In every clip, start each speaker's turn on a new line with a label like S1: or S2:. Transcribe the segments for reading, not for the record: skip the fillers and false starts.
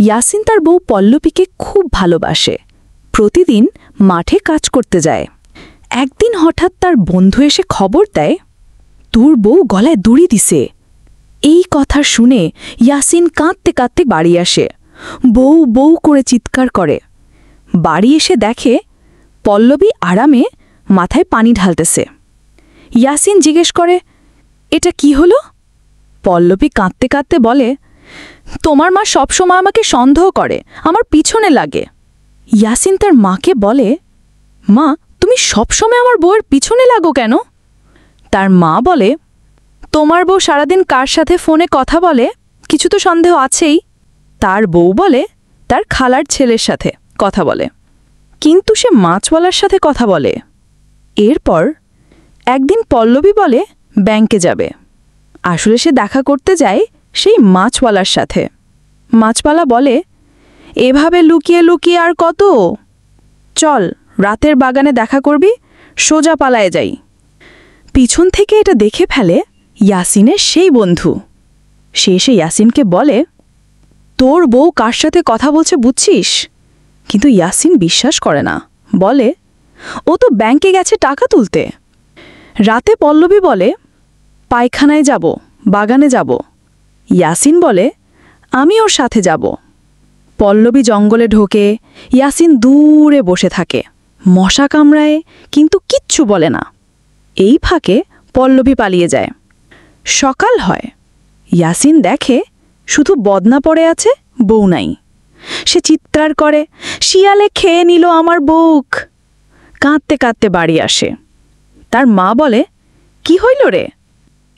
S1: ইয়াসিন তার বউ পল্লবীকে খুব ভালোবাসে। প্রতিদিন মাঠে কাজ করতে যায়। একদিন হঠাৎ তার বন্ধু এসে খবর দেয়, তোর বউ গলায় দড়ি দিছে। এই কথা শুনে ইয়াসিন কাঁদতে কাঁদতে বাড়ি আসে। বউ বউ করে চিৎকার করে। বাড়ি এসে দেখে পল্লবী আরামে মাথায় পানি ঢালতেছে। ইয়াসিন জিজ্ঞেস করে, এটা কি হলো? পল্লবী কাঁদতে কাঁদতে বলে, তোমার মা সবসময় আমাকে সন্দেহ করে, আমার পিছনে লাগে। ইয়াসিন তার মাকে বলে, মা, তুমি সবসময় আমার বউয়ের পিছনে লাগো কেন? তার মা বলে, তোমার বউ সারাদিন কার সাথে ফোনে কথা বলে, কিছু তো সন্দেহ আছেই। তার বউ বলে, তার খালার ছেলের সাথে কথা বলে, কিন্তু সে মাছওয়ালার সাথে কথা বলে। এরপর একদিন পল্লবী বলে ব্যাংকে যাবে। আসলে সে দেখা করতে যায় সেই মাছওয়ালার সাথে। মাছওয়ালা বলে, এভাবে লুকিয়ে লুকিয়ে আর কত? চল, রাতের বাগানে দেখা করবি, সোজা পালায়ে যাই। পিছন থেকে এটা দেখে ফেলে ইয়াসিনের সেই বন্ধু। সে এসে ইয়াসিনকে বলে, তোর বউ কার সাথে কথা বলছে বুঝছিস? কিন্তু ইয়াসিন বিশ্বাস করে না, বলে, ও তো ব্যাংকে গেছে টাকা তুলতে। রাতে পল্লবী বলে, পায়খানায় যাব, বাগানে যাব। ইয়াসিন বলে, আমি ওর সাথে যাব। পল্লবী জঙ্গলে ঢোকে, ইয়াসিন দূরে বসে থাকে। মশা কামড়ায়, কিন্তু কিচ্ছু বলে না। এই ফাঁকে পল্লবী পালিয়ে যায়। সকাল হয়। ইয়াসিন দেখে শুধু বদনা পড়ে আছে, বউ নাই। সে চিৎকার করে, শিয়ালে খেয়ে নিল আমার বুক। কাঁদতে কাঁদতে বাড়ি আসে। তার মা বলে, কি হইল রে?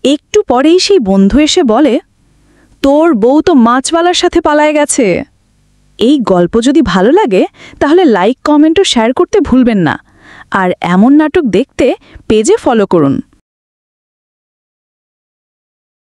S1: একটু পরেই সেই বন্ধু এসে বলে, তোর বউ তো মাছওয়ালার সাথে পালায় গেছে। এই গল্প যদি ভালো লাগে তাহলে লাইক, কমেন্ট ও শেয়ার করতে ভুলবেন না। আর এমন নাটক দেখতে পেজে ফলো করুন।